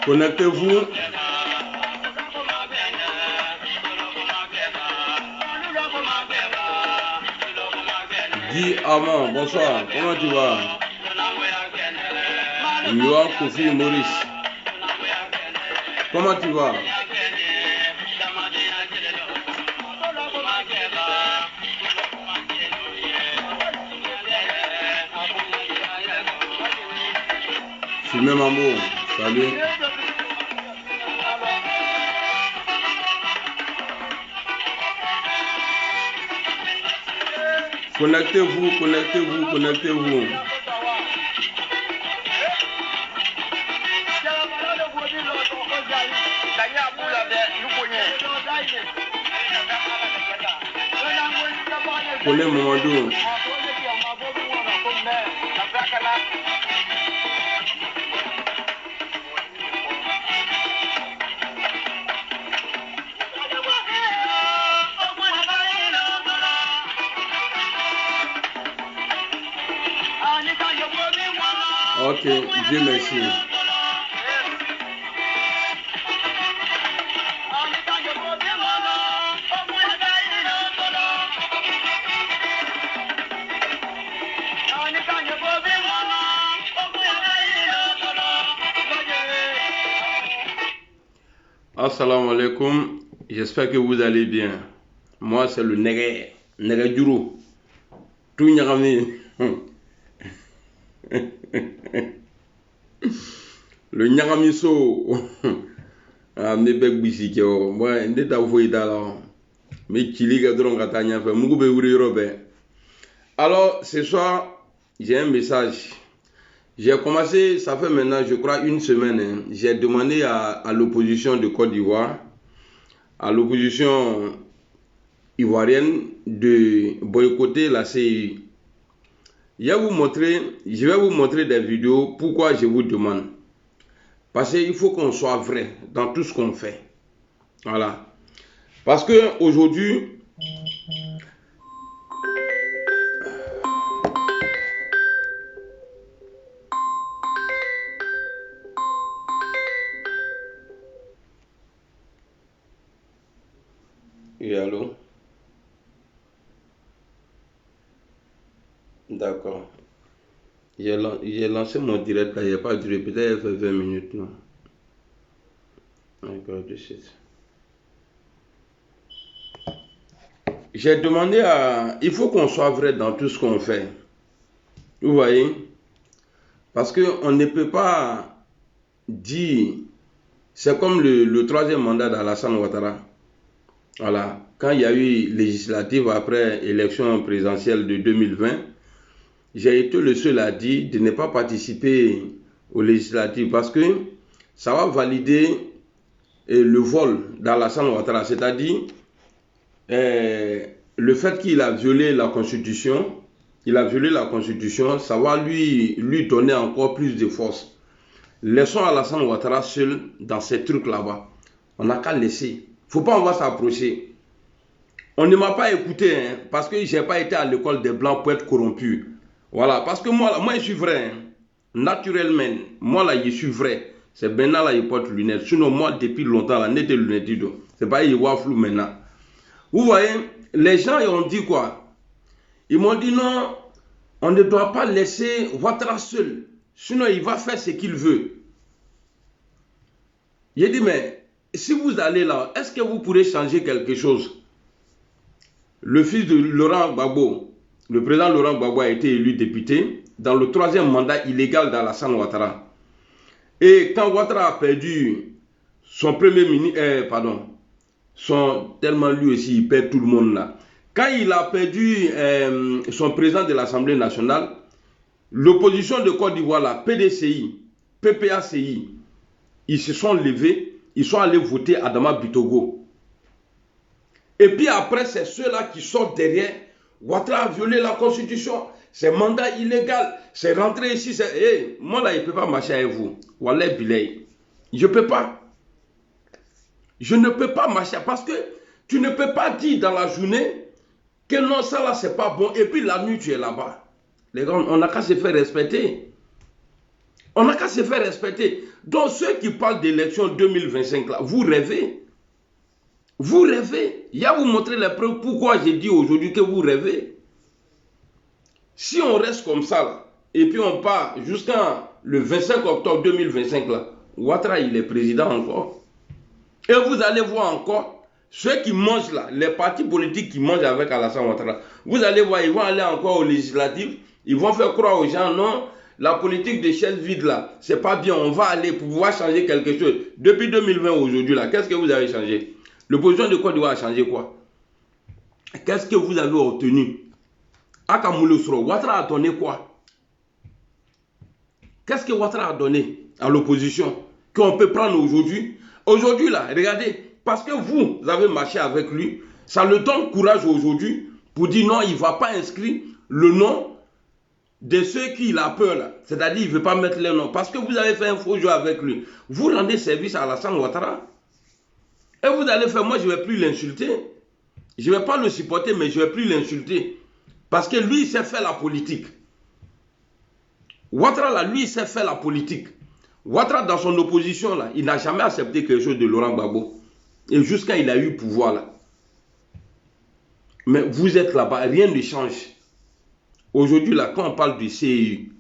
Connectez-vous. Guy Amand, bonsoir, comment tu vas? Luan Kofi Maurice, comment tu vas? Fumé Mambo, salut. Connectez-vous, connectez-vous, connectez-vous. Connais Mamadou. Ok, Dieu merci. Assalamu alaikum, j'espère que vous allez bien. Moi c'est le Nege Duro. Tout nyagami. Le nyagamiso. Ah, me bek bisiki o. Moi, ndeta voyi dala. Me chiliga dron katanya fe. Mugu be wuri robe. Alors, ce soir, j'ai un message. J'ai commencé, ça fait maintenant, je crois, une semaine. Hein, j'ai demandé à l'opposition de Côte d'Ivoire, à l'opposition ivoirienne, de boycotter la CI. Je vais vous montrer des vidéos. Pourquoi je vous demande? Parce qu'il faut qu'on soit vrai dans tout ce qu'on fait. Voilà. Parce que aujourd'hui, oui, allô? D'accord. J'ai lancé mon direct là, il n'y a pas duré, peut-être fait 20 minutes. Non. D'accord, de suite. J'ai demandé à... Il faut qu'on soit vrai dans tout ce qu'on fait. Vous voyez? Parce qu'on ne peut pas dire... C'est comme le troisième mandat d'Alassane Ouattara. Voilà. Quand il y a eu législative après élection présidentielle de 2020, j'ai été le seul à dire de ne pas participer aux législatives parce que ça va valider le vol d'Alassane Ouattara, c'est-à-dire le fait qu'il a violé la Constitution, ça va lui donner encore plus de force. Laissons Alassane Ouattara seul dans ces trucs là-bas. On n'a qu'à laisser. Faut pas on va s'approcher. On ne m'a pas écouté hein, parce que j'ai pas été à l'école des Blancs pour être corrompu. Voilà, parce que moi je suis vrai. Hein. Naturellement, moi là, je suis vrai. C'est maintenant là, je porte lunettes. Sinon, moi, depuis longtemps, là, n'était lunettes. C'est pas, il voit flou maintenant. Vous voyez, les gens, ils ont dit quoi? Ils m'ont dit non, on ne doit pas laisser Ouattara seul. Sinon, il va faire ce qu'il veut. J'ai dit, mais si vous allez là, est-ce que vous pourrez changer quelque chose? Le fils de Laurent Gbagbo, le président Laurent Gbagbo a été élu député dans le troisième mandat illégal d'Alassane Ouattara. Et quand Ouattara a perdu son premier ministre, tellement lui aussi, il perd tout le monde là. Quand il a perdu son président de l'Assemblée nationale, l'opposition de Côte d'Ivoire, la PDCI, PPACI, ils se sont levés, ils sont allés voter Adama Bitogo. Et puis après, c'est ceux-là qui sortent derrière Ouattara a violé la constitution. C'est mandat illégal. C'est rentré ici. Hey, moi là, je ne peux pas marcher avec vous. Wallah Bilay. Je ne peux pas. Je ne peux pas marcher parce que tu ne peux pas dire dans la journée que non, ça là, c'est pas bon. Et puis la nuit, tu es là-bas. Les gars, on n'a qu'à se faire respecter. On n'a qu'à se faire respecter. Donc, ceux qui parlent d'élection 2025, là, vous rêvez. Vous rêvez. Il y a vous montrer les preuves. Pourquoi j'ai dit aujourd'hui que vous rêvez. Si on reste comme ça, là, et puis on part jusqu'à le 25 octobre 2025, là, Ouattara, il est président encore. Et vous allez voir encore, ceux qui mangent là, les partis politiques qui mangent avec Alassane Ouattara, vous allez voir, ils vont aller encore aux législatives, ils vont faire croire aux gens, non, la politique de chaises vides là, c'est pas bien, on va aller pour pouvoir changer quelque chose. Depuis 2020 aujourd'hui là, qu'est-ce que vous avez changé? L'opposition de Côte d'Ivoire a changé quoi? Qu'est-ce que vous avez obtenu? Akamoulosro, Ouattara a donné quoi? Qu'est-ce que Ouattara a donné à l'opposition qu'on peut prendre aujourd'hui? Aujourd'hui là, regardez, parce que vous avez marché avec lui, ça le donne courage aujourd'hui pour dire non, il ne va pas inscrire le nom de ceux qui il a peur là. C'est-à-dire il ne veut pas mettre les noms. Parce que vous avez fait un faux jeu avec lui. Vous rendez service à Alassane Ouattara. Et vous allez faire, moi je ne vais plus l'insulter. Je ne vais pas le supporter, mais je ne vais plus l'insulter. Parce que lui, il sait faire la politique. Ouattara là, lui, il sait faire la politique. Ouattara, dans son opposition, là, il n'a jamais accepté quelque chose de Laurent Gbagbo. Et jusqu'à il a eu pouvoir, là. Mais vous êtes là-bas, rien ne change. Aujourd'hui, là, quand on parle du CEU,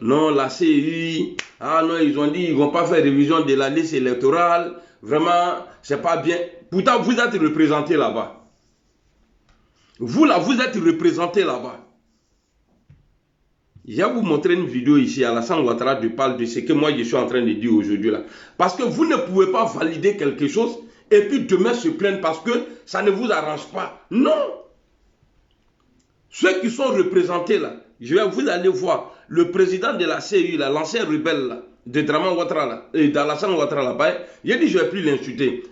non, la CEU, ah non, ils ont dit, ils ne vont pas faire révision de la liste électorale. Vraiment, c'est pas bien. Pourtant, vous êtes représenté là-bas. Vous, là, vous êtes représenté là-bas. Je vais vous montrer une vidéo ici, Alassane Ouattara parle de ce que moi je suis en train de dire aujourd'hui là. Parce que vous ne pouvez pas valider quelque chose et puis demain se plaindre parce que ça ne vous arrange pas. Non. Ceux qui sont représentés là, vous allez voir, le président de la CEU, l'ancien rebelle là, de Draman Ouattara là, et d'Alassane Ouattara là-bas, il a dit je ne vais plus l'insulter.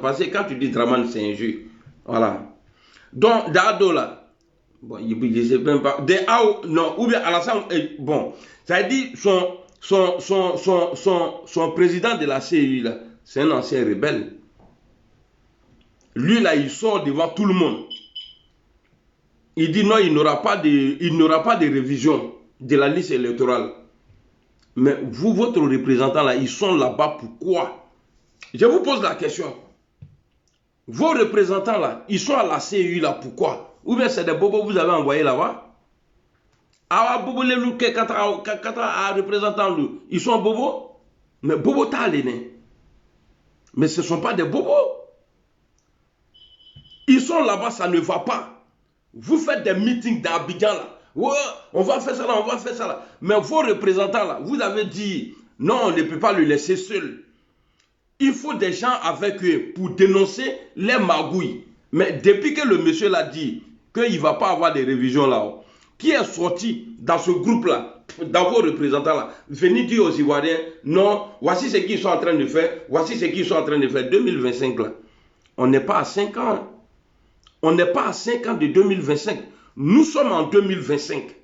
Parce que quand tu dis Draman, c'est injure. Voilà. Donc, Dado là, bon, je ne sais même pas. Non, ou bien Alassane, bon, ça dit son président de la CEU, c'est un ancien rebelle. Lui, là, il sort devant tout le monde. Il dit non, il n'aura pas de révision de la liste électorale. Mais vous, votre représentant, là, ils sont là-bas pourquoi? Je vous pose la question. Vos représentants, là, ils sont à la CEU, là, pourquoi? Ou bien c'est des bobos que vous avez envoyés là-bas? Ah, bobo les loups, quand un représentant, ils sont bobos? Mais bobo t'as l'aîné. Mais ce ne sont pas des bobos. Ils sont là-bas, ça ne va pas. Vous faites des meetings d'Abidjan là. Ouais, on va faire ça là, on va faire ça là. Mais vos représentants là, vous avez dit, non, on ne peut pas le laisser seul. Il faut des gens avec eux pour dénoncer les magouilles. Mais depuis que le monsieur l'a dit qu'il ne va pas avoir de révision là-haut, qui est sorti dans ce groupe-là, dans vos représentants là, venez dire aux Ivoiriens, non, voici ce qu'ils sont en train de faire, voici ce qu'ils sont en train de faire. 2025 là, on n'est pas à 5 ans. On n'est pas à 5 ans de 2025. Nous sommes en 2025.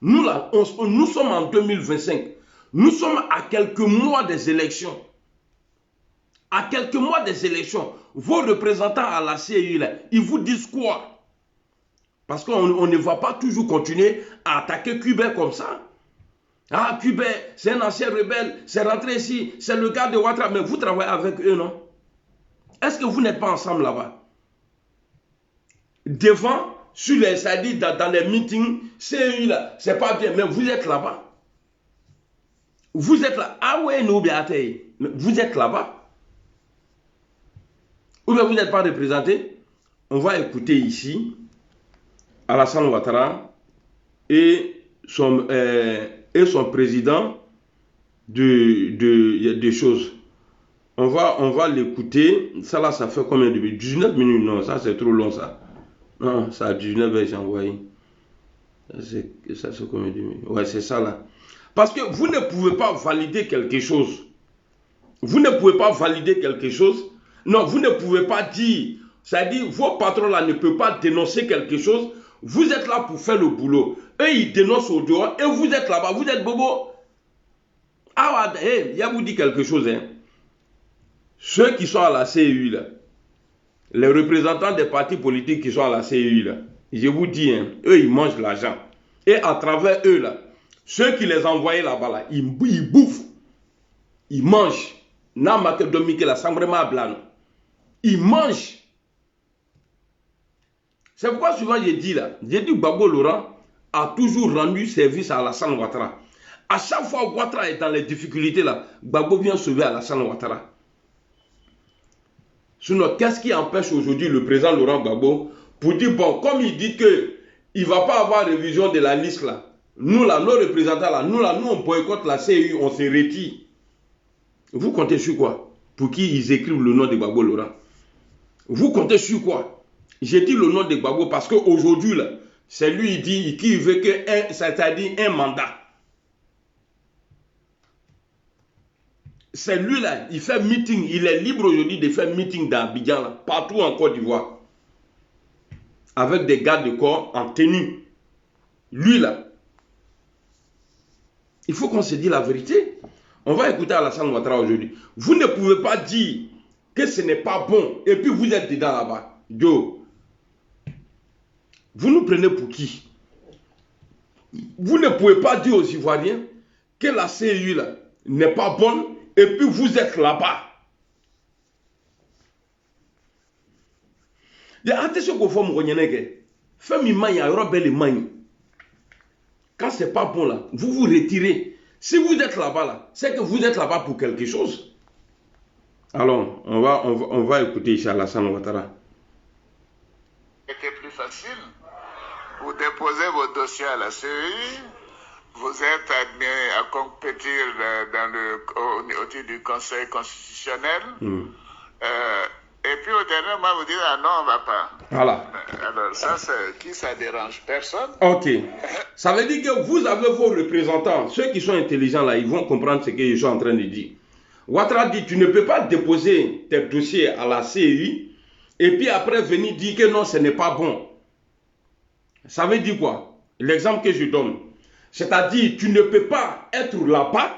Nous là, nous sommes en 2025. Nous sommes à quelques mois des élections. À quelques mois des élections, vos représentants à la CEU, là, ils vous disent quoi? Parce qu'on ne va pas toujours continuer à attaquer Cuba comme ça. Ah, Cuba, c'est un ancien rebelle, c'est rentré ici, c'est le gars de Ouattara, mais vous travaillez avec eux, non? Est-ce que vous n'êtes pas ensemble là-bas? Devant, sur les sadis, dans les meetings, CEU là, c'est pas bien, mais vous êtes là-bas. Vous êtes là. Ah ouais, nous, bien, vous êtes là-bas. Ou bien vous n'êtes pas représenté. On va écouter ici Alassane Ouattara et son président de choses. On va l'écouter. Ça là, ça fait combien de minutes? 19 minutes, non, ça c'est trop long ça. Non, ça a 19 heures, j'ai envoyé. Ça c'est combien de minutes? Ouais, c'est ça là. Parce que vous ne pouvez pas valider quelque chose. Vous ne pouvez pas valider quelque chose. Non, vous ne pouvez pas dire Ça dit, vos patrons là ne peuvent pas dénoncer quelque chose. Vous êtes là pour faire le boulot. Eux, ils dénoncent au dehors et vous êtes là-bas. Vous êtes bobo. Ah, il y a vous dit quelque chose. Hein. Ceux qui sont à la CEU, là, les représentants des partis politiques qui sont à la CEU, là, je vous dis, hein, eux, ils mangent l'argent. Et à travers eux, là, ceux qui les envoyaient là-bas, là, ils bouffent. Ils mangent. Ils mangent. C'est pourquoi souvent j'ai dit là, Gbagbo Laurent a toujours rendu service à Alassane Ouattara. À chaque fois que Ouattara est dans les difficultés là, Gbagbo vient sauver Alassane Ouattara. Sinon, qu'est-ce qui empêche aujourd'hui le président Laurent Gbagbo pour dire, bon, comme il dit qu'il ne va pas avoir révision de la liste là, nous là, nos représentants là, nous on boycotte la CEU, on se retire. Vous comptez sur quoi? Pour qui ils écrivent le nom de Gbagbo Laurent? Vous comptez sur quoi? J'ai dit le nom de Gbagbo parce qu'aujourd'hui, c'est lui qui veut que, c'est-à-dire un mandat. C'est lui là, il fait meeting, il est libre aujourd'hui de faire meeting dans Abidjan, partout en Côte d'Ivoire. Avec des gardes de corps en tenue. Lui là. Il faut qu'on se dise la vérité. On va écouter Alassane Ouattara aujourd'hui. Vous ne pouvez pas dire que ce n'est pas bon et puis vous êtes dedans là-bas. Yo. Vous nous prenez pour qui? Vous ne pouvez pas dire aux Ivoiriens que la CEU là n'est pas bonne et puis vous êtes là-bas. Attention qu'on fait mon fais mi maille, quand c'est pas bon là, vous vous retirez. Si vous êtes là-bas là, c'est que vous êtes là-bas pour quelque chose. Alors, on va écouter Alassane Ouattara. C'était plus facile. Vous déposez vos dossiers à la CEI, vous êtes admis à compétir au titre du Conseil constitutionnel. Et puis au dernier moment, vous dites, ah non, on ne va pas. Voilà. Alors ça, qui ça dérange? Personne. Ok. Ça veut dire que vous avez vos représentants, ceux qui sont intelligents là, ils vont comprendre ce que je suis en train de dire. Ouattara dit, tu ne peux pas déposer tes dossiers à la CEI et puis après venir dire que non, ce n'est pas bon. Ça veut dire quoi? L'exemple que je donne. C'est-à-dire, tu ne peux pas être là-bas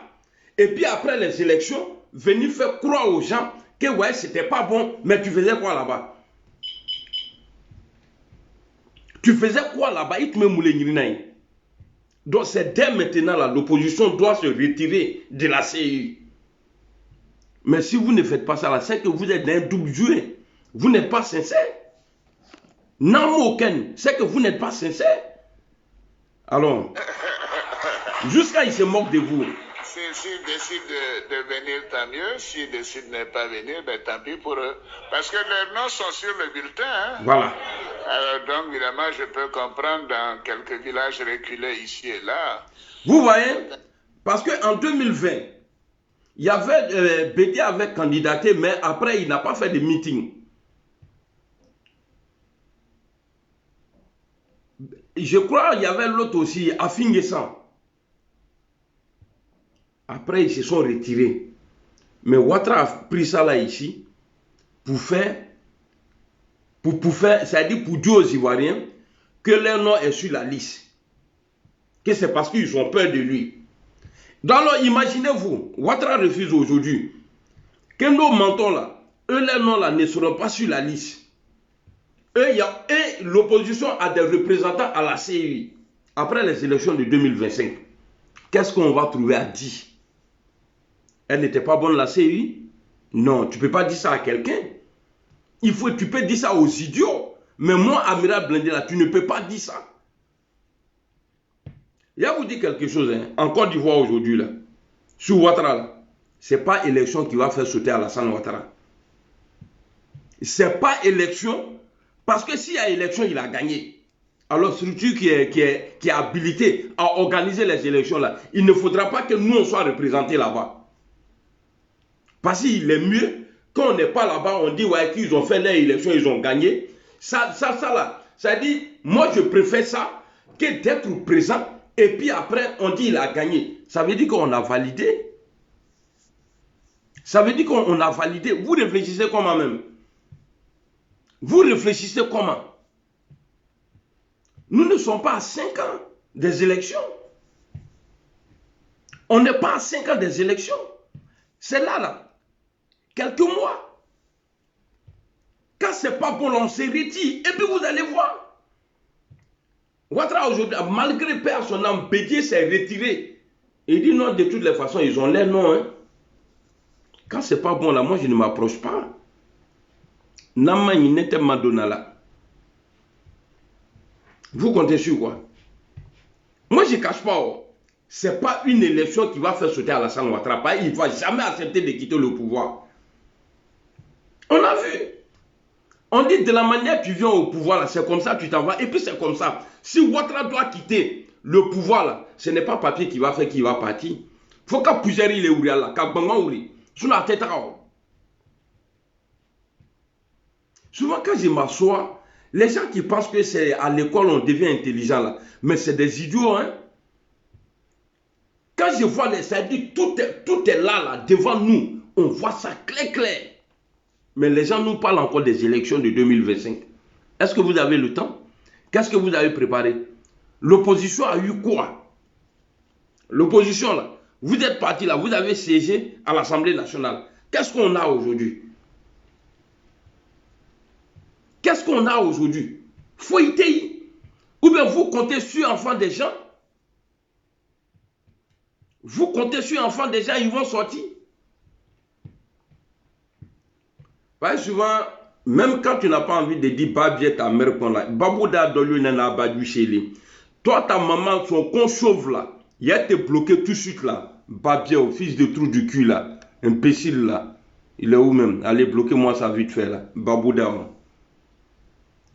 et puis après les élections, venir faire croire aux gens que ouais, c'était pas bon, mais tu faisais quoi là-bas? Tu faisais quoi là-bas? Donc c'est dès maintenant là, l'opposition doit se retirer de la CEI. Mais si vous ne faites pas ça là, c'est que vous êtes dans un double jeu. Vous n'êtes pas sincère. Non, aucun, c'est que vous n'êtes pas sincère. Alors, jusqu'à ils se moquent de vous. S'ils décident de venir, tant mieux. S'ils décident de ne pas venir, ben, tant pis pour eux. Parce que leurs noms sont sur le bulletin. Hein? Voilà. Alors, donc, évidemment, je peux comprendre dans quelques villages reculés ici et là. Vous voyez? Parce qu'en 2020, il y avait Bédé avait candidaté, mais après, il n'a pas fait de meeting. Je crois qu'il y avait l'autre aussi, Afingesan. Après, ils se sont retirés. Mais Ouattara a pris ça là ici pour faire, c'est-à-dire pour dire aux Ivoiriens que leur nom est sur la liste. Que c'est parce qu'ils ont peur de lui. Donc, imaginez-vous, Ouattara refuse aujourd'hui que nos mentons là, eux, leurs noms là ne seront pas sur la liste. Et l'opposition a des représentants à la CEI. Après les élections de 2025, qu'est-ce qu'on va trouver à dire? Elle n'était pas bonne la CEI? Non, tu ne peux pas dire ça à quelqu'un. Tu peux dire ça aux idiots. Mais moi, Amiral Blindé, là, tu ne peux pas dire ça. Il y a vous dire quelque chose, hein, en Côte d'Ivoire aujourd'hui, là, sur Ouattara, ce n'est pas élection qui va faire sauter Alassane Ouattara. Ce n'est pas élection. Parce que s'il y a élection, il a gagné. Alors, structure qui est habilitée à organiser les élections là, il ne faudra pas que nous on soit représentés là-bas. Parce qu'il est mieux, quand on n'est pas là-bas, on dit ouais, qu'ils ont fait les élections, ils ont gagné. Ça là, ça dit, moi je préfère ça que d'être présent et puis après on dit il a gagné. Ça veut dire qu'on a validé. Ça veut dire qu'on a validé. Vous réfléchissez comment même. Vous réfléchissez comment? Nous ne sommes pas à 5 ans des élections. On n'est pas à 5 ans des élections. C'est là. Quelques mois. Quand c'est pas bon, on se retire. Et puis vous allez voir. Ouattara aujourd'hui, malgré perdre son âme, Bédié s'est retiré. Il dit non, de toutes les façons, ils ont l'air non. Hein. Quand c'est pas bon là, moi je ne m'approche pas. Nama n'était Madonna. Vous comptez sur quoi? Moi je ne cache pas. Oh. Ce n'est pas une élection qui va faire sauter Alassane Ouattara. Il ne va jamais accepter de quitter le pouvoir. On a vu. On dit de la manière que tu viens au pouvoir, c'est comme ça, tu t'en vas. Et puis c'est comme ça. Si Ouattara doit quitter le pouvoir, là, ce n'est pas papier qui va faire qu'il va partir. Il faut qu'à plusieurs il est où là, qu'à Bangan où sur la tête. Souvent quand je m'assois, les gens qui pensent que c'est à l'école on devient intelligent là, mais c'est des idiots, hein. Quand je vois les ça dit tout est là, devant nous, on voit ça clair. Mais les gens nous parlent encore des élections de 2025. Est-ce que vous avez le temps? Qu'est-ce que vous avez préparé? L'opposition a eu quoi? L'opposition là, vous êtes parti là, vous avez siégé à l'Assemblée nationale. Qu'est-ce qu'on a aujourd'hui? Qu'est-ce qu'on a aujourd'hui? Faut y tailler. Ou bien vous comptez sur l'enfant des gens? Vous comptez sur l'enfant des gens, ils vont sortir? Parce que souvent, même quand tu n'as pas envie de dire Babie ta mère qu'on l'a, Babouda Dolio n'a pas du chez lui. Toi, ta maman, son con chauve là, il a été bloqué tout de suite là. Babie, au fils de trou du cul là, imbécile là. Il est où même? Allez, bloquez-moi ça vite fait là. Babouda.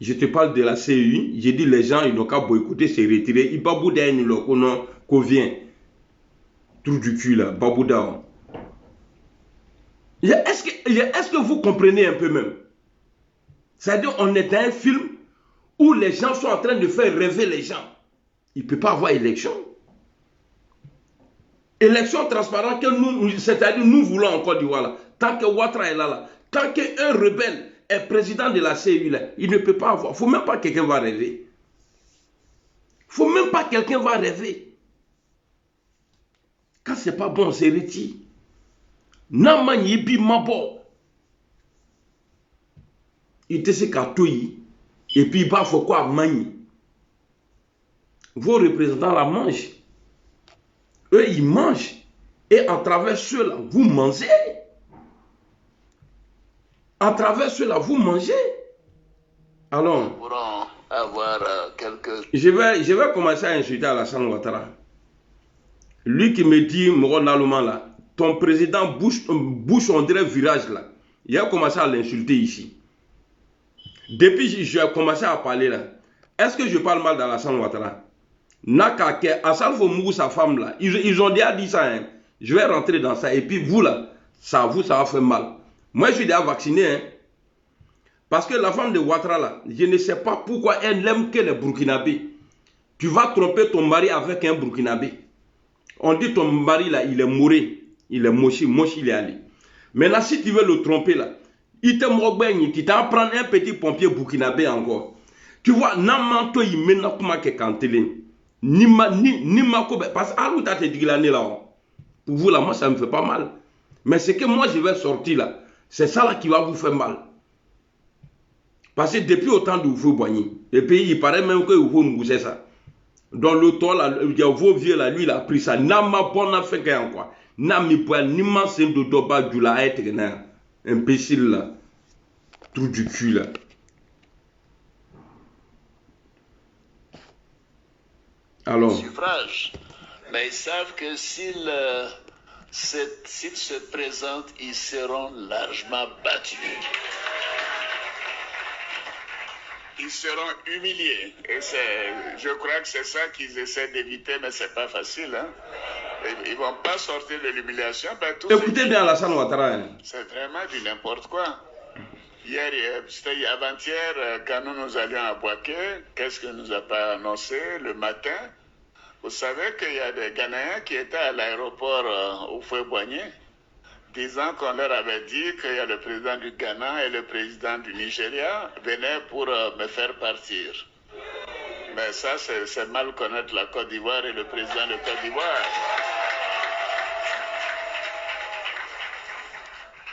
Je te parle de la CEI, j'ai dit les gens, ils n'ont qu'à boycotter, se retirer. Il Babouda, il ne qu'on vient. Trou du cul là, Babouda. Est-ce que vous comprenez un peu même? C'est-à-dire on est dans un film où les gens sont en train de faire rêver les gens. Il ne peut pas avoir élection. Élection transparente que nous, c'est-à-dire nous voulons en Côte d'Ivoire là. Tant que Ouattara est là, tant qu'un rebelle est président de la CEI là, il ne peut pas avoir. Il ne faut même pas que quelqu'un va rêver. Il ne faut même pas que quelqu'un va rêver. Quand ce n'est pas bon, c'est retire. Naman yibi mabo. Il te sait qu'à et puis il va faire quoi mani. Vos représentants la mangent. Eux, ils mangent. Et à travers cela, vous mangez. À travers cela, vous mangez. Alors, avoir quelques... je vais commencer à insulter Alassane Ouattara. Lui qui me dit, Moron Allemand là, ton président bouge on dirait virage là. Il a commencé à l'insulter ici. Depuis que j'ai commencé à parler là, est-ce que je parle mal d'Alassane Ouattara? Nakake, Assal Fomou, sa femme là, ils ont déjà dit ça. Hein. Je vais rentrer dans ça. Et puis vous là, ça va faire mal. Moi je suis déjà vacciné. Hein. Parce que la femme de Ouattara là, je ne sais pas pourquoi elle n'aime que les Burkinabés. Tu vas tromper ton mari avec un Burkinabé. On dit ton mari là, il est mouré. Il est mochi il est allé. Maintenant si tu veux le tromper là, il te moque, tu t'en prends un petit pompier burkinabé encore. Tu vois, n'importe il mène pas que cantelé. Ni ma parce que où t'as te dit l'année là. Pour vous là, moi ça me fait pas mal. Mais c'est que moi je vais sortir là. C'est ça là qui va vous faire mal. Parce que depuis autant de vous boigner. Et puis il paraît même que vous me bougez ça. Dans le toit là, vos vieux là, lui il a pris ça. N'a ma bonne fait qu'un quoi. N'a mi poil, ni ma c'est de doba du la être imbécile là. Tout du cul là. Alors. Suffrage. Mais ils savent que s'ils se présentent, ils seront largement battus. Ils seront humiliés. Et je crois que c'est ça qu'ils essaient d'éviter, mais c'est pas facile. Hein? Ils vont pas sortir de l'humiliation. Ben, écoutez bien Alassane Ouattara. Hein. C'est vraiment du n'importe quoi. Hier, c'était avant-hier, quand nous allions à Boaké, qu'est-ce que nous a pas annoncé le matin? Vous savez qu'il y a des Ghanéens qui étaient à l'aéroport au Fouet-Boigné. disant qu'on leur avait dit qu'il y a le président du Ghana et le président du Nigeria venaient pour me faire partir. Mais ça, c'est mal connaître la Côte d'Ivoire et le président de Côte d'Ivoire.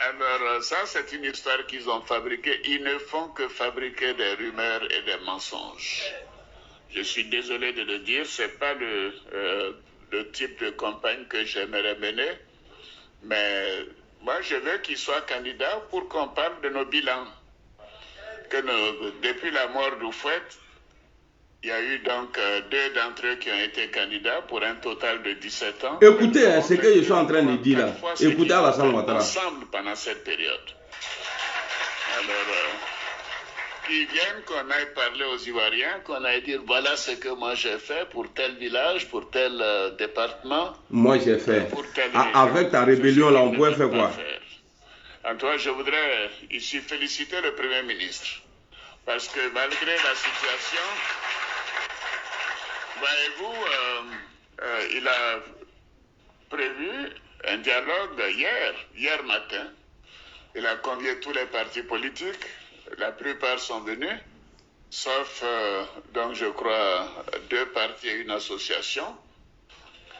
Alors ça, c'est une histoire qu'ils ont fabriquée. Ils ne font que fabriquer des rumeurs et des mensonges. Je suis désolé de le dire, ce n'est pas le type de campagne que j'aimerais mener. Mais moi, je veux qu'ils soient candidats pour qu'on parle de nos bilans. Depuis la mort d'Houphouët, il y a eu donc 2 d'entre eux qui ont été candidats pour un total de 17 ans. Écoutez, ce que je suis en train de dire là. Écoutez Alassane Ouattara. Ensemble pendant cette période. Alors, ils viennent qu'on aille parler aux Ivoiriens, qu'on aille dire voilà ce que moi j'ai fait pour tel village, pour tel département. Moi j'ai fait. Avec ta rébellion là, on pouvait faire quoi? En tout cas, je voudrais ici féliciter le Premier ministre. Parce que malgré la situation, voyez-vous, il a prévu un dialogue hier matin. Il a convié tous les partis politiques. La plupart sont venus, sauf, donc je crois, 2 partis et une association.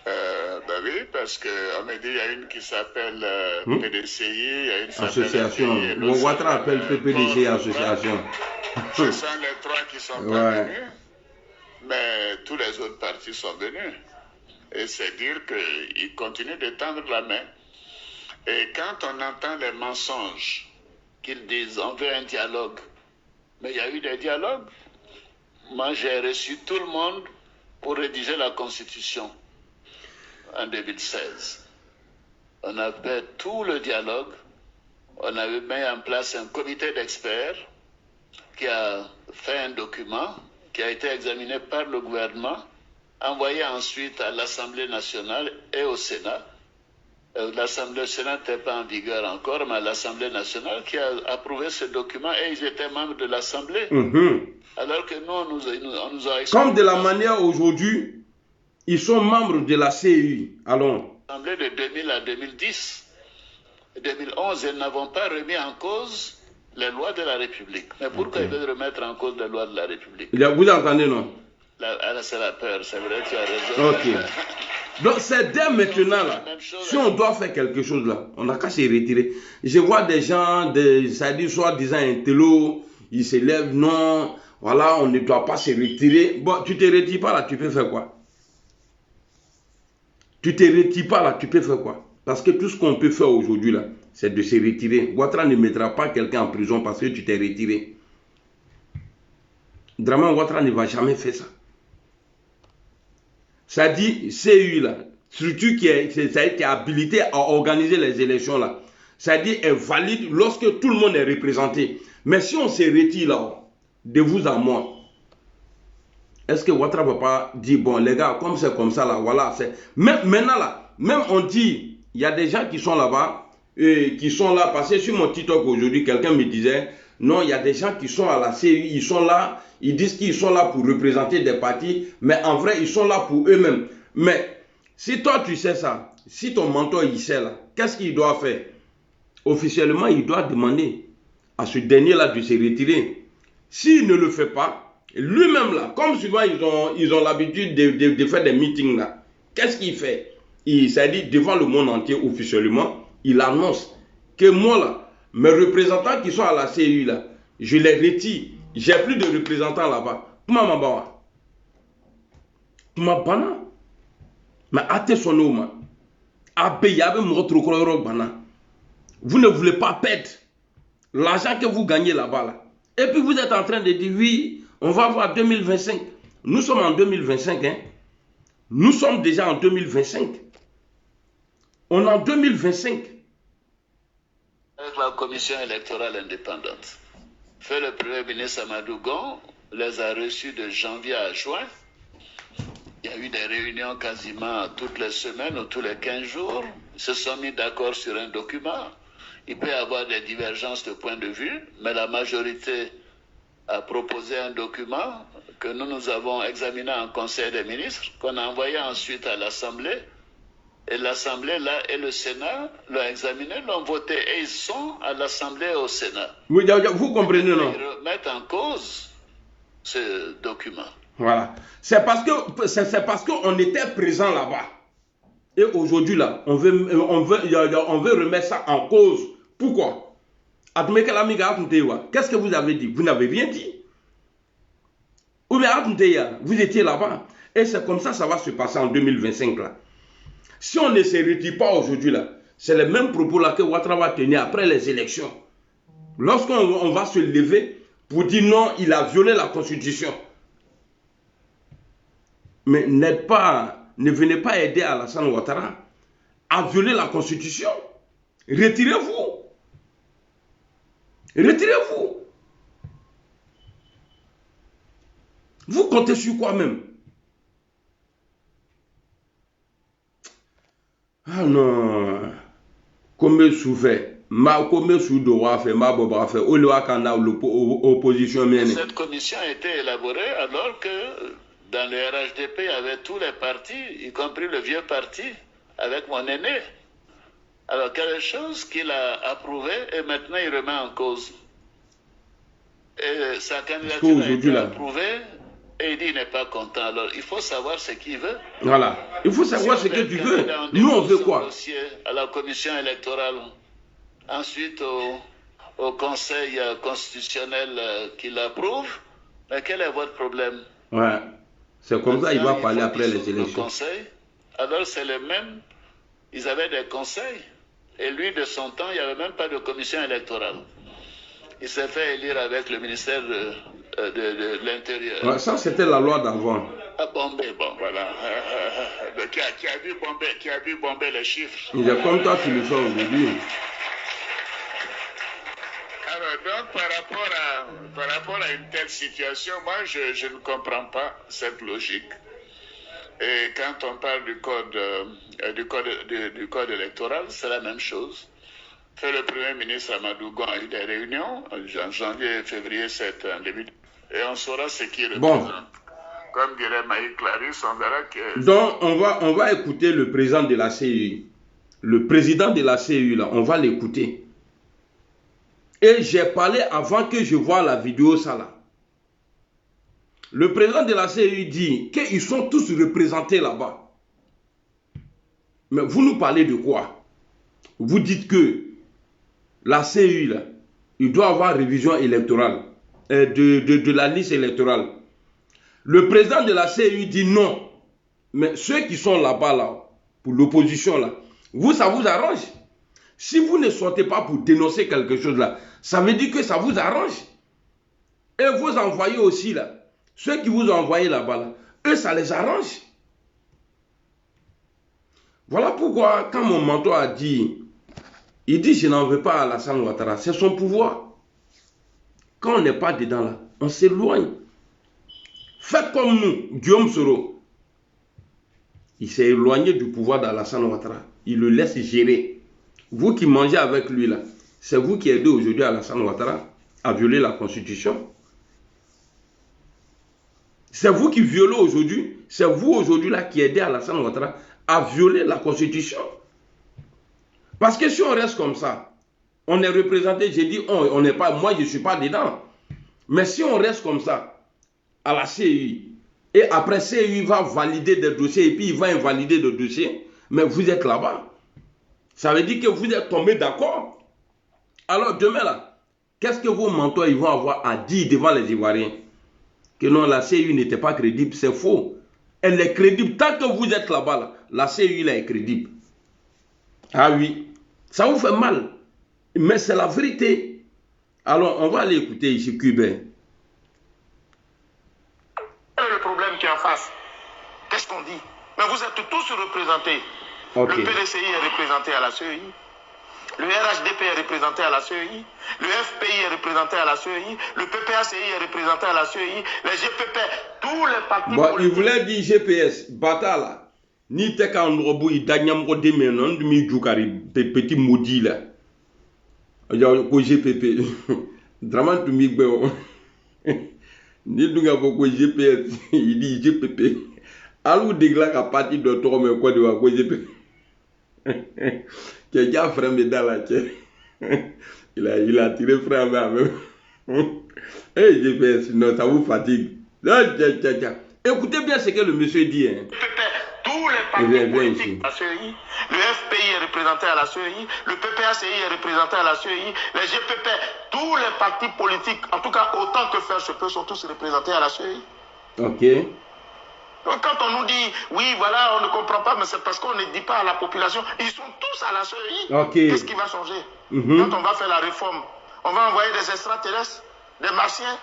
Oui, parce qu'on me dit qu'il y a une qui s'appelle PDCI, il y a une association. Ouattara appelle PPDCI association. Ce sont les 3 qui sont pas venus, mais tous les autres partis sont venus. Et c'est dire qu'ils continuent de tendre la main. Et quand on entend les mensonges, qu'ils disent on veut un dialogue, mais il y a eu des dialogues. Moi, j'ai reçu tout le monde pour rédiger la Constitution en 2016. On a fait tout le dialogue. On avait mis en place un comité d'experts qui a fait un document qui a été examiné par le gouvernement, envoyé ensuite à l'Assemblée nationale et au Sénat. L'Assemblée nationale n'était pas en vigueur encore, mais l'Assemblée nationale qui a approuvé ce document et ils étaient membres de l'Assemblée. Alors que nous, on nous a expliqué. Comme de la manière aujourd'hui, ils sont membres de la CEI. Allons. L'Assemblée de 2000 à 2010, 2011, ils n'avons pas remis en cause les lois de la République. Mais pourquoi ils veulent remettre en cause les lois de la République? Vous entendez, non? C'est la peur, c'est vrai, tu as raison. Ok. Donc c'est dès maintenant là, si on doit faire quelque chose là, on n'a qu'à se retirer. Je vois des gens, ça dit soi-disant un télo, ils se lèvent, non, voilà, on ne doit pas se retirer. Bon, tu te retires pas là, tu peux faire quoi? Tu te retires pas là, tu peux faire quoi? Parce que tout ce qu'on peut faire aujourd'hui là, c'est de se retirer. Ouattara ne mettra pas quelqu'un en prison parce que tu t'es retiré. Dramane Ouattara ne va jamais faire ça. Ça dit, CEI là, structure qui est habilitée à organiser les élections là, ça dit est valide lorsque tout le monde est représenté. Mais si on se retire là, de vous à moi, est-ce que Ouattara ne va pas dire, bon les gars, comme c'est comme ça là, voilà, c'est. Même maintenant là, même on dit, il y a des gens qui sont là-bas, qui sont là, parce que sur mon TikTok aujourd'hui, quelqu'un me disait, non, il y a des gens qui sont à la CEI, ils sont là, ils disent qu'ils sont là pour représenter des partis, mais en vrai, ils sont là pour eux-mêmes. Mais si toi, tu sais ça, si ton mentor, il sait là, qu'est-ce qu'il doit faire? Officiellement, il doit demander à ce dernier-là de se retirer. S'il ne le fait pas, lui-même là, comme souvent ils ont l'habitude de faire des meetings là, qu'est-ce qu'il fait? Ça dit devant le monde entier officiellement, il annonce que moi là, mes représentants qui sont à la CEI là, je les retire. J'ai plus de représentants là-bas. Vous ne voulez pas perdre l'argent que vous gagnez là-bas. Là. Et puis vous êtes en train de dire, oui, on va voir 2025. Nous sommes en 2025. Hein? Nous sommes déjà en 2025. On est en 2025. Avec la commission électorale indépendante. Fait le Premier ministre Amadou Gon les a reçus de janvier à juin. Il y a eu des réunions quasiment toutes les semaines ou tous les 15 jours. Ils se sont mis d'accord sur un document. Il peut y avoir des divergences de point de vue, mais la majorité a proposé un document que nous avons examiné en Conseil des ministres, qu'on a envoyé ensuite à l'Assemblée. Et l'Assemblée, là, et le Sénat l'ont examiné, l'ont voté. Et ils sont à l'Assemblée et au Sénat. Oui, vous comprenez, non? Ils remettent en cause ce document. Voilà. C'est parce qu'on était présent là-bas. Et aujourd'hui, là, on veut remettre ça en cause. Pourquoi? Qu'est-ce que vous avez dit? Vous n'avez rien dit. Ou bien, vous étiez là-bas. Et c'est comme ça va se passer en 2025, là. Si on ne se retire pas aujourd'hui, là, c'est le même propos là que Ouattara va tenir après les élections. Lorsqu'on va se lever pour dire non, il a violé la Constitution. Mais ne venez pas aider Alassane Ouattara à violer la Constitution. Retirez-vous. Retirez-vous. Vous comptez sur quoi même? Ah non. Comme souffert. Comme soudoa fait, ma boba fait. Opposition. Cette commission a été élaborée alors que dans le RHDP, il y avait tous les partis, y compris le vieux parti, avec mon aîné. Alors, quelque chose qu'il a approuvé et maintenant il remet en cause. Et sa candidature a été approuvée et il dit qu'il n'est pas content. Alors, il faut savoir ce qu'il veut. Voilà. Il faut savoir ce que tu veux. Nous, on veut quoi? À la commission électorale. Ensuite, au conseil constitutionnel qui l'approuve. Mais quel est votre problème? Ouais. C'est comme ça, il va parler après les élections. Conseil. Alors, c'est les mêmes. Ils avaient des conseils. Et lui, de son temps, il n'y avait même pas de commission électorale. Il s'est fait élire avec le ministère de l'Intérieur. Ouais, ça, c'était la loi d'avant. À Bombay, bon, voilà. Qui a vu Bombay les chiffres. Il est comme toi, tu le fais aujourd'hui. Alors, donc, par rapport à une telle situation, moi, je ne comprends pas cette logique. Et quand on parle du code électoral, c'est la même chose. Le Premier ministre Amadou Gon a eu des réunions en janvier et février, en début. Et on saura ce qui représente. Bon. Comme dirait Maï Clarisse, on verra que... Donc, on va écouter le président de la CEI. Le président de la CEI, là, on va l'écouter. Et j'ai parlé avant que je voie la vidéo, ça là. Le président de la CEI dit qu'ils sont tous représentés là-bas. Mais vous nous parlez de quoi? Vous dites que la CEI, là, il doit avoir révision électorale, de la liste électorale. Le président de la CEI dit non. Mais ceux qui sont là-bas, là, pour l'opposition, là, vous, ça vous arrange. Si vous ne sortez pas pour dénoncer quelque chose là, ça veut dire que ça vous arrange. Et vous envoyez aussi là, ceux qui vous ont envoyé là-bas, là, eux, ça les arrange. Voilà pourquoi, quand mon mentor a dit, il dit, je n'en veux pas à Alassane Ouattara, c'est son pouvoir. Quand on n'est pas dedans là, on s'éloigne. Faites comme nous, Guillaume Soro. Il s'est éloigné du pouvoir d'Alassane Ouattara. Il le laisse gérer. Vous qui mangez avec lui là, c'est vous qui aidez aujourd'hui Alassane Ouattara à violer la Constitution. C'est vous qui violez aujourd'hui, c'est vous aujourd'hui là qui aidez Alassane Ouattara à violer la Constitution. Parce que si on reste comme ça, on est représenté, j'ai dit on n'est pas, moi je ne suis pas dedans. Mais si on reste comme ça, à la CEI, et après CEI va valider des dossiers et puis il va invalider des dossiers, mais vous êtes là-bas. Ça veut dire que vous êtes tombé d'accord. Alors demain là, qu'est-ce que vos mentors ils vont avoir à dire devant les Ivoiriens? Que non, la CEI n'était pas crédible, c'est faux. Elle est crédible. Tant que vous êtes là-bas, là, la CEI là, est crédible. Ah oui, ça vous fait mal. Mais c'est la vérité. Alors, on va aller écouter ici Cubain. Quel est le problème qui est en face? Qu'est-ce qu'on dit? Mais vous êtes tous représentés. Okay. Le PDCI est représenté à la CEI. Le RHDP est représenté à la CEI. Le FPI est représenté à la CEI. Le PPACI est représenté à la CEI. Les GPP, tous les partis. Bon, il voulait dire GPS. Batala. Ni te ka ndrobu idanyam ko deme non mi jukari petit maudit là. Ya ko GPP. Draman tu mi gbe. Ni dunga ko GPS, il dit GPP. Alou dégla ka parti de toi mais quoi de ko GPP. Qui a déjà frère Médal là, il a tiré frère même. Et j'ai fait, sinon ça vous fatigue. Écoutez bien ce que le monsieur dit. Hein. Tous les partis politiques à la CEI, le FPI est représenté à la CEI, le PPACI est représenté à la CEI, les GPP, tous les partis politiques, en tout cas autant que faire se peut, sont tous représentés à la CEI. Ok. Donc quand on nous dit, oui, voilà, on ne comprend pas, mais c'est parce qu'on ne dit pas à la population, ils sont tous à la CEI. Ok. Qu'est-ce qui va changer? Quand on va faire la réforme, on va envoyer des extraterrestres, des martiens.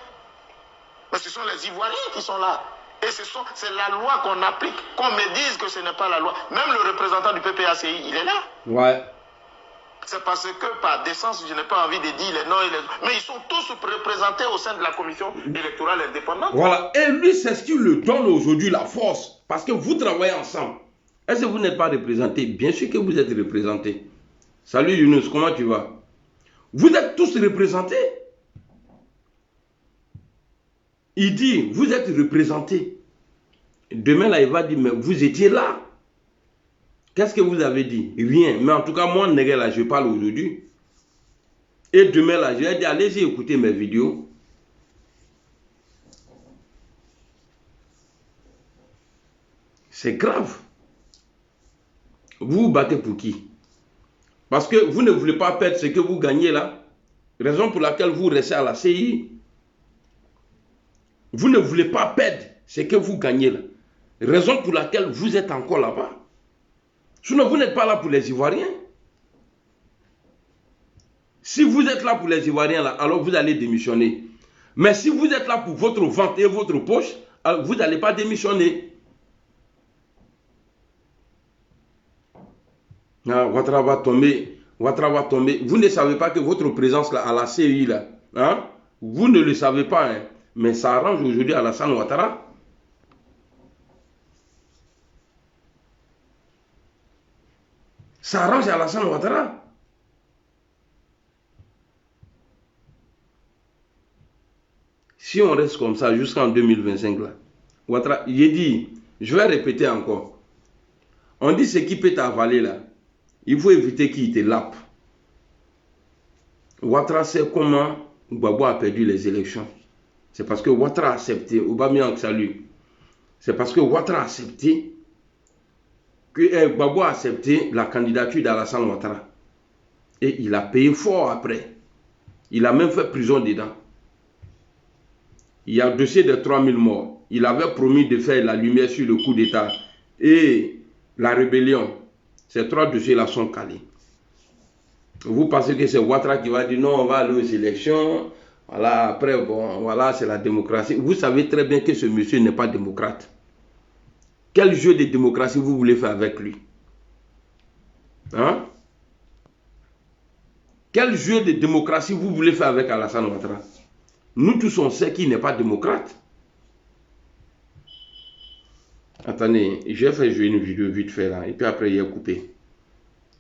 Mais ce sont les Ivoiriens qui sont là. Et c'est la loi qu'on applique, qu'on me dise que ce n'est pas la loi. Même le représentant du PPACI, il est là. Ouais. C'est parce que par décence, je n'ai pas envie de dire les noms et les... Mais ils sont tous représentés au sein de la commission électorale indépendante. Voilà. Et lui, c'est ce qui le donne aujourd'hui la force. Parce que vous travaillez ensemble. Est-ce que vous n'êtes pas représenté? Bien sûr que vous êtes représenté. Salut Younous, comment tu vas? Vous êtes tous représentés. Il dit, vous êtes représentés. Demain, là, il va dire, mais vous étiez là. Qu'est-ce que vous avez dit? Rien. Mais en tout cas, moi, Négué, là, je parle aujourd'hui. Et demain, là, je vais dire, allez-y écouter mes vidéos. C'est grave. Vous vous battez pour qui? Parce que vous ne voulez pas perdre ce que vous gagnez là. Raison pour laquelle vous restez à la CI. Vous ne voulez pas perdre ce que vous gagnez là. Raison pour laquelle vous êtes encore là-bas. Sinon, vous n'êtes pas là pour les Ivoiriens. Si vous êtes là pour les Ivoiriens, là, alors vous allez démissionner. Mais si vous êtes là pour votre ventre et votre poche, alors vous n'allez pas démissionner. Ah, Ouattara va tomber. Ouattara va tomber. Vous ne savez pas que votre présence là, à la CEI, là, hein, vous ne le savez pas. Hein, mais ça arrange aujourd'hui Alassane Ouattara. Ça arrange Alassane Ouattara. Si on reste comme ça jusqu'en 2025, là, Ouattara, j'ai dit, je vais répéter encore. On dit ce qui peut t'avaler là. Il faut éviter qu'il te lappe. Ouattara sait comment Gbagbo a perdu les élections. C'est parce que Ouattara a accepté, Aubameyang salut. C'est parce que Ouattara a accepté, que Gbagbo a accepté la candidature d'Alassane Ouattara. Et il a payé fort après. Il a même fait prison dedans. Il y a un dossier de 3000 morts. Il avait promis de faire la lumière sur le coup d'État et la rébellion. Ces trois dossiers-là sont calés. Vous pensez que c'est Ouattara qui va dire non, on va aller aux élections. Voilà, après, bon, voilà, c'est la démocratie. Vous savez très bien que ce monsieur n'est pas démocrate. Quel jeu de démocratie vous voulez faire avec lui? Hein? Quel jeu de démocratie vous voulez faire avec Alassane Ouattara? Nous tous on sait qu'il n'est pas démocrate. Attendez, j'ai fait jouer une vidéo vite fait là, et puis après il est coupé.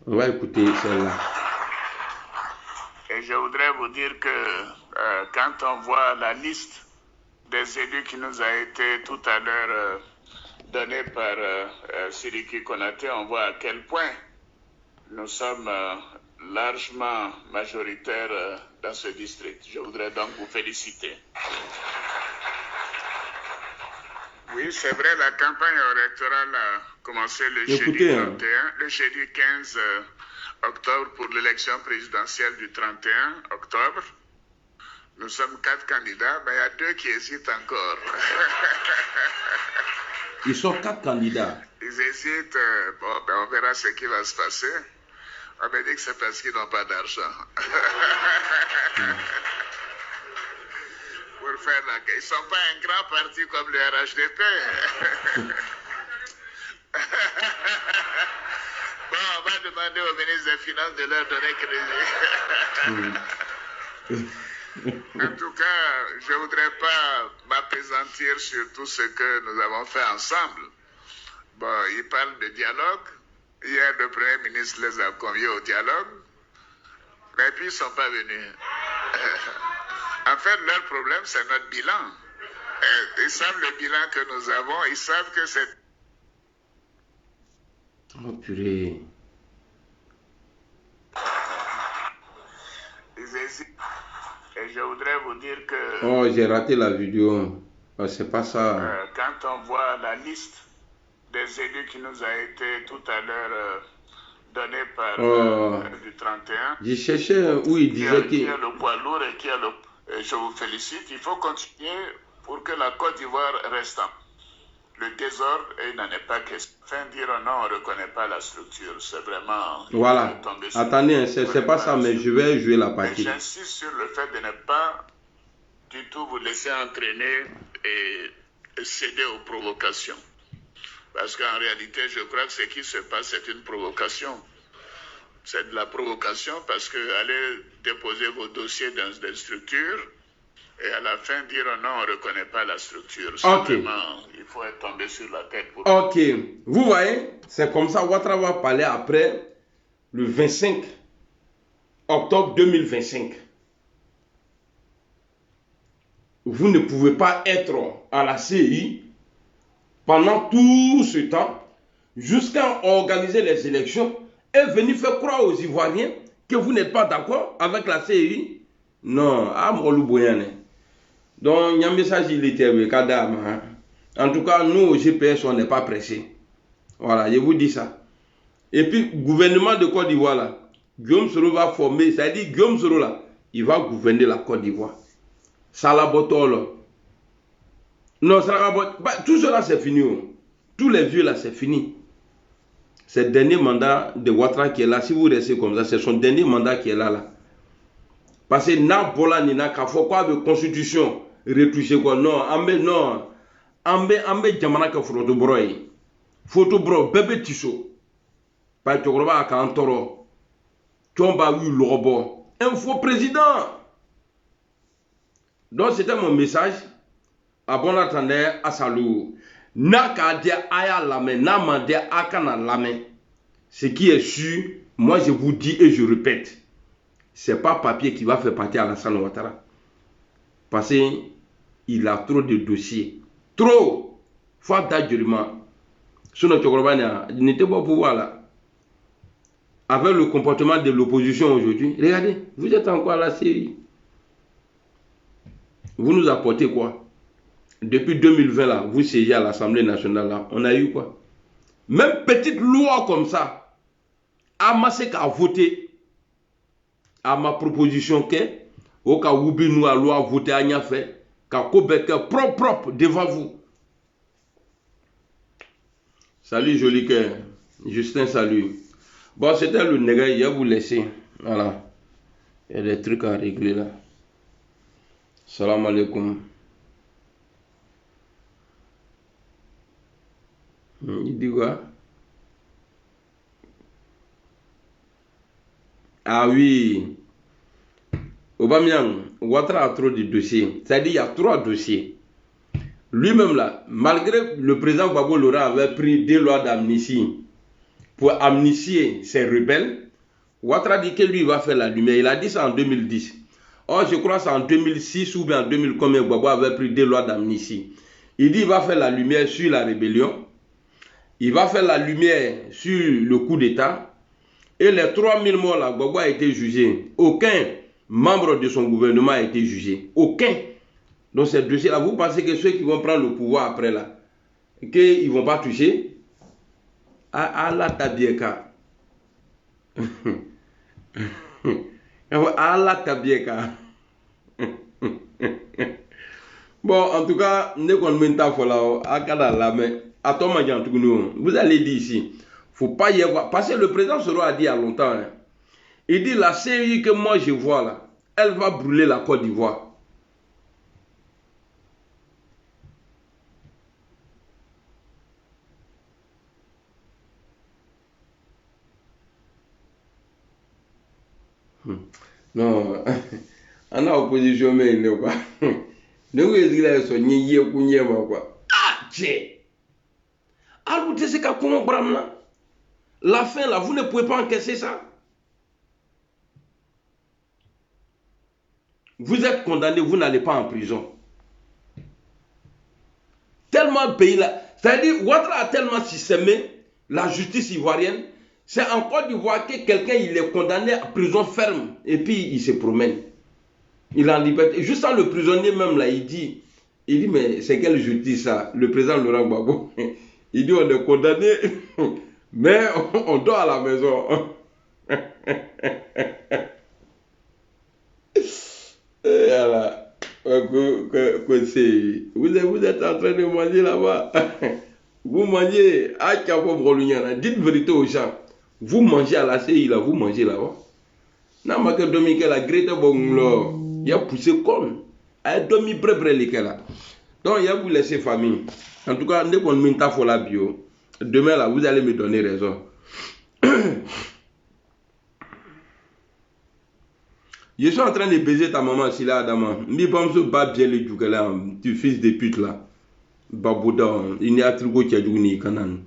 On va écouter celle-là. Et je voudrais vous dire que quand on voit la liste des élus qui nous a été tout à l'heure donnée par Sidiki Konaté, on voit à quel point nous sommes largement majoritaires dans ce district. Je voudrais donc vous féliciter. Oui, c'est vrai, la campagne électorale a commencé le jeudi 31, le jeudi 15 octobre pour l'élection présidentielle du 31 octobre. Nous sommes 4 candidats, mais il y a 2 qui hésitent encore. Ils sont 4 candidats. Ils hésitent, bon, ben on verra ce qui va se passer. On me dit que c'est parce qu'ils n'ont pas d'argent. Pour faire la... Ils ne sont pas un grand parti comme le RHDP. Bon, on va demander au ministre des Finances de leur donner crédit. En tout cas, je ne voudrais pas m'appesantir sur tout ce que nous avons fait ensemble. Bon, ils parlent de dialogue. Hier, le Premier ministre les a conviés au dialogue. Mais puis, ils ne sont pas venus. En fait, leur problème, c'est notre bilan. Ils savent le bilan que nous avons. Ils savent que c'est... Oh purée. organisez-y. Et je voudrais vous dire que... Oh, j'ai raté la vidéo. C'est pas ça. Quand on voit la liste des élus qui nous a été tout à l'heure donnée par du 31... J'ai cherché où il disait qui a le poids lourd et qui a le... Je vous félicite. Il faut continuer pour que la Côte d'Ivoire reste le désordre et il n'en est pas question. Fin dire non, on ne reconnaît pas la structure. C'est vraiment... Voilà. Attendez, c'est pas ça, mais je vais jouer la partie. J'insiste sur le fait de ne pas du tout vous laisser entraîner et céder aux provocations. Parce qu'en réalité, je crois que ce qui se passe, c'est une provocation. C'est de la provocation parce que allez déposer vos dossiers dans des structures et à la fin dire non, on ne reconnaît pas la structure. Simplement, il faut être tombé sur la tête. Pour... Ok, vous voyez, c'est comme ça, Ouattara va parler après le 25 octobre 2025. Vous ne pouvez pas être à la CI pendant tout ce temps jusqu'à organiser les élections et venir faire croire aux Ivoiriens que vous n'êtes pas d'accord avec la CI. Non, à Moulouboyane. Donc, il y a un message, il était avec Kadam. En tout cas, nous, au GPS, on n'est pas pressés. Voilà, je vous dis ça. Et puis, gouvernement de Côte d'Ivoire, là, Guillaume Soro va former, c'est-à-dire Guillaume Soro, là, il va gouverner la Côte d'Ivoire. Salabotol. Non, tout cela, c'est fini. Tous les vieux, là, c'est fini. C'est le dernier mandat de Ouattara qui est là. Si vous restez comme ça, c'est son dernier mandat qui est là. Parce que n'a bola ni n'a qu'à faire quoi de constitution retoucher quoi non ambe jamana ka photo bro bébé tiso pa tokoroba ka antoro tomba wi lobo un faux président. Donc c'était mon message à bon attendeur à salut n'a qu'à dire aya lame n'a mandé à kana lame. Ce qui est sûr, moi je vous dis et je répète, c'est pas papier qui va faire partie à Alassane Ouattara. Parce qu'il a trop de dossiers. Trop. Faute d'adjurement. Sinon, il n'était pas au pouvoir là. Avec le comportement de l'opposition aujourd'hui, regardez, vous êtes encore à la série. Vous nous apportez quoi? Depuis 2020 là, vous siégez à l'Assemblée nationale là, on a eu quoi? Même petite loi comme ça, amassé qu'à voter. À ma proposition que au cas où nous allons loi voter à n'y fait qu'à Kobeke propre devant vous. Salut joli cœur, Justin salut. Bon c'était le nègre, je vais vous laisser. Voilà, il y a des trucs à régler là. Salam alaikum. Il dit quoi? Ah oui, Aubameyang, Ouattara a trop de dossiers. C'est-à-dire il y a 3 dossiers. Lui-même là, malgré le président Gbagbo Laurent avait pris 2 lois d'amnistie pour amnistier ses rebelles, Ouattara dit que lui va faire la lumière. Il a dit ça en 2010. Or je crois que c'est en 2006 ou bien en 2000 combien Gbagbo avait pris 2 lois d'amnistie. Il dit qu'il va faire la lumière sur la rébellion. Il va faire la lumière sur le coup d'État. Et les 3000 morts là, Gbagbo a été jugé. Aucun membre de son gouvernement a été jugé. Aucun. Donc ces dossiers-là, vous pensez que ceux qui vont prendre le pouvoir après là, qu'ils ne vont pas toucher à la tabieka. À la tabieka. Bon, en tout cas, vous allez dire ici. Faut pas y avoir. Parce que le président Soro a dit il y a longtemps. Hein, il dit la série que moi je vois là, elle va brûler la Côte d'Ivoire. Non, on a opposition mais il n'est pas. Nous est-ce quoi. Ah, tiens. Alors, tu sais comment Bramna. La fin là, vous ne pouvez pas encaisser ça. Vous êtes condamné, vous n'allez pas en prison. Tellement le pays là, c'est-à-dire Ouattara a tellement systémé la justice ivoirienne C'est en Côte d'Ivoire que quelqu'un il est condamné à prison ferme et puis il se promène. Il est en liberté. Juste ça, le prisonnier même là, il dit mais c'est quelle justice ça? Le président Laurent Gbagbo, il dit on est condamné, mais on dort à la maison. Et voilà. Vous êtes en train de manger là-bas. Vous mangez à Tiapo Brolugnana. Dites vérité aux gens. Vous mangez à la CI là, vous mangez là-bas. Non, mais que Dominique la Greta Bongo, il a poussé comme. Il a dormi près là. Donc il a vous laisser famille. En tout cas, dès qu'on met ta folie la bio, demain là, vous allez me donner raison. Je suis en train de baiser ta maman si là, Adama. Mais pas me bat bien le Djoukala, tu fils de pute là. Babouda, il n'y a trop de Tchadjouni, Kanan.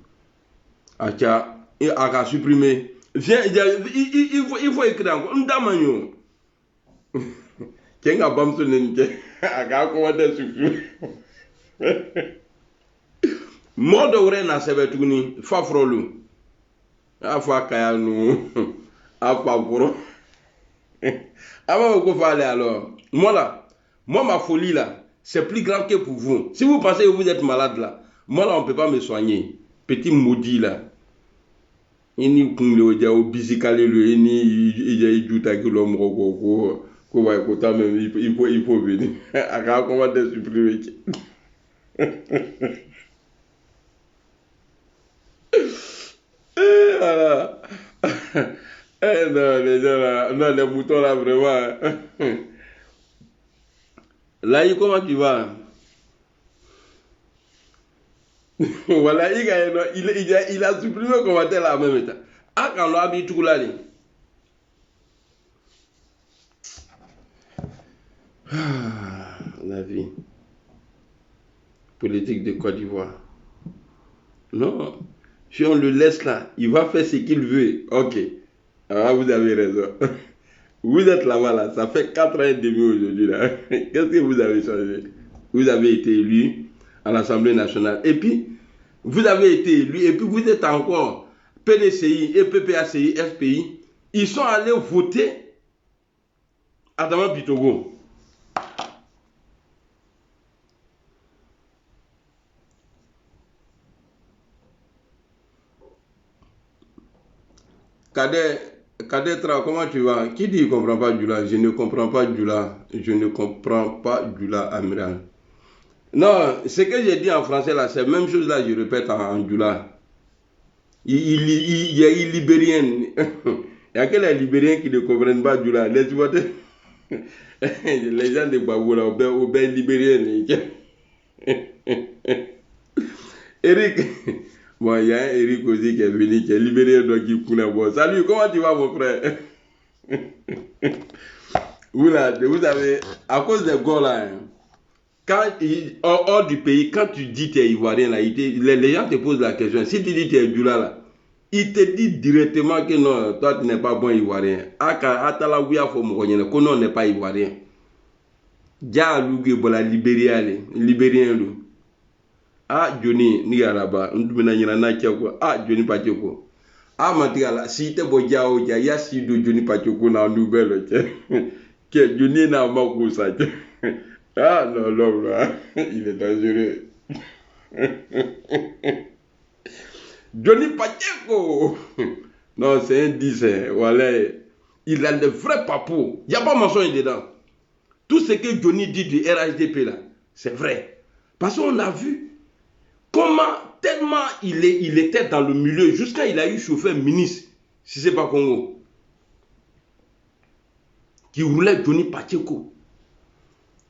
Acha, il a supprimé. Viens, il faut écrire encore. Ndamanyo. Kenga Bamso Nenke. Aga commandé supprimer. Mode ore na sebetuni, fafrolu. Afa kaya nou. Afa poro. Avant qu'on va aller alors, moi ma folie là, c'est plus grand que pour vous. Si vous pensez que vous êtes malade là, moi là on ne peut pas me soigner. Petit maudit là. Il n'y a pas de bicycle, il n'y a pas de l'homme il faut venir. À comment te supprimer. Voilà. Non, les gens là, non, les moutons là, vraiment. Là, comment tu vas? Voilà, il a supprimé le commentaire là en même temps. Ah, quand l'on a mis tout là, la vie. Politique de Côte d'Ivoire. Non, si on le laisse là, il va faire ce qu'il veut. Ok. Ah, vous avez raison. Vous êtes là-bas, là. Ça fait 4 ans et demi aujourd'hui, là. Qu'est-ce que vous avez changé? Vous avez été élu à l'Assemblée nationale. Et puis, vous avez été élu. Et puis, vous êtes encore PDCI, PPACI, FPI. Ils sont allés voter Adama Bitogo. Kadet, comment tu vas? Qui dit qu'il ne comprend pas Djoula? Je ne comprends pas Djoula. Je ne comprends pas Djoula, amiral. Non, ce que j'ai dit en français là, c'est la même chose là, je répète en Djoula. Il y a une libérienne. Il y a que les libériens qui ne comprennent pas Djoula. Les gens de Babou là, au ben libérien. Eric. Bon, il y a un Eric aussi qui est venu, qui est libéré donc qui coule. Bon, salut, comment tu vas mon frère? Vous avez, à cause des gars là, quand hors du pays, quand tu dis tu es ivoirien là, les gens te posent la question. Si tu dis tu es Djoula là, ils te disent directement que non, toi tu n'es pas bon ivoirien. Atala ouya fo mokoyene, que non n'est pas ivoirien. Dia louge bola libérien lui. Ah, Johnny, ni araba, ndumena nyina na chako. Ah, Johnny Pachoko. Ah, matigala, si te boja oja, ya si do Johnny Pachoko na nouvelle, que Johnny na mako sa. Ah, non, là, il est dangereux. Johnny Pachoko. Non, c'est un 10, voilà. Il a le vrai papou. Il n'y a pas mensonge dedans. Tout ce que Johnny dit du RHDP là, c'est vrai. Parce qu'on a vu comment, tellement il était dans le milieu, jusqu'à il a eu chauffeur ministre, si c'est pas Congo, qui roulait Johnny Pacheko.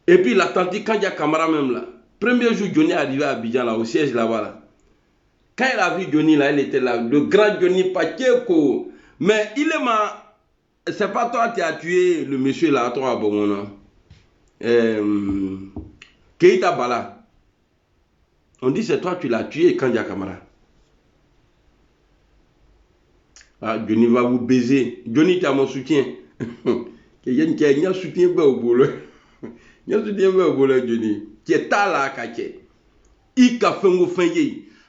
Et puis il a tenté Kandja Kamara même là. Premier jour, Johnny est arrivé à Abidjan là, au siège là-bas là. Quand il a vu Johnny là, il était là, le grand Johnny Pacheko. Mais il est ma. C'est pas toi qui as tué le monsieur là, toi, bon, Keita Bala. On dit c'est toi tu l'as tué, Kandja Kamara. Ah, Johnny va vous baiser. Johnny, tu as mon soutien. Il y a un soutien au boulot. Il y a un soutien au boulot, Johnny. Qui est là, Kaché. Il a fait un fin.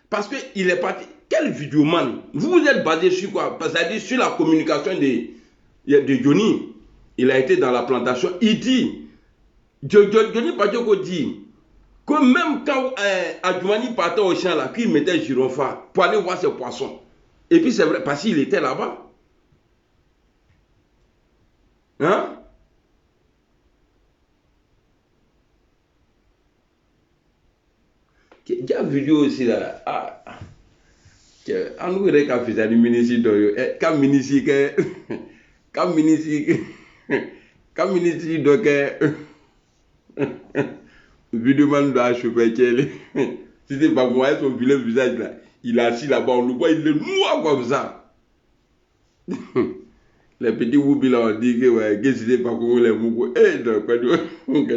Parce qu'il est parti. Quel vidéoman? Vous êtes basé sur quoi? C'est-à-dire sur la communication de Johnny. Il a été dans la plantation. Il dit, Johnny Badioko dit, que même quand Adjoumani partait au champ, là, qu'il mettait Gironfa pour aller voir ses poissons. Et puis c'est vrai, parce qu'il était là-bas. Hein? Il y a une vidéo aussi là. Ah. On nous dirait qu'à faire des ministres quand ministre quand ministre donc vidéoman doit choper quel c'était pas moi son vilain visage là, il est assis là-bas, on le voit, il est noir comme ça. Les petits woubi là, on dit que ouais, que c'était pas comme les mougos, donc quand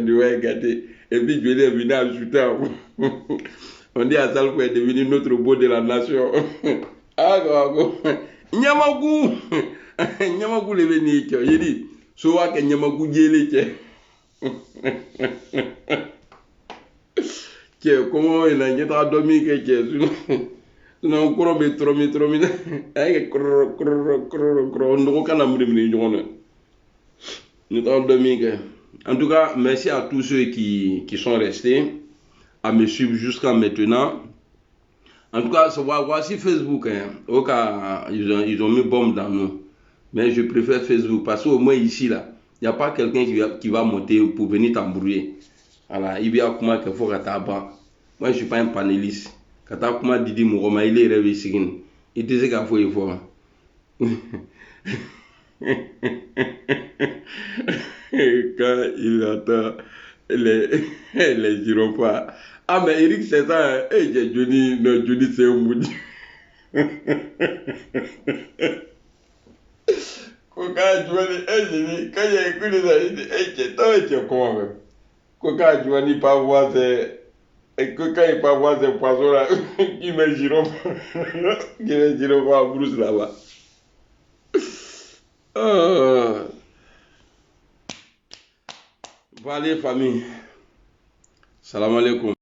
tu vas regarder, et puis je l'ai venu à ajouter. On dit à Salfo est devenu notre beau de la nation. Ah, go. Nyamagu. Nyamagu le venu. Il dit, soit que Nyamagu djele. Comment il a dit à dormir que sinon, on peut trop. En tout cas, merci à tous ceux qui sont restés à me suivre jusqu'à maintenant. En tout cas, voici Facebook. Au cas, ils ont mis bombe dans nous. Mais je préfère Facebook parce qu'au moins ici, là, il n'y a pas quelqu'un qui va monter pour venir t'embrouiller. Voilà, il y a comment qu'il faut que tu aies. Moi, je ne suis pas un panéliste. Quand tu as comment Didi Mouroma, il est réussi. Il disait qu'il faut y voir. Quand il attend les gyrophares. Ah, mais Eric, c'est ça. Johnny, c'est un moudi. Quand il a écouté ça, il dit, c'est comment même. Quand Johnny pas voir ses. Et que quand il peut voir ces poissons là, il met gyrophares. Il met gyrophares en brousse là-bas. Voilà, famille. Salam alaikum.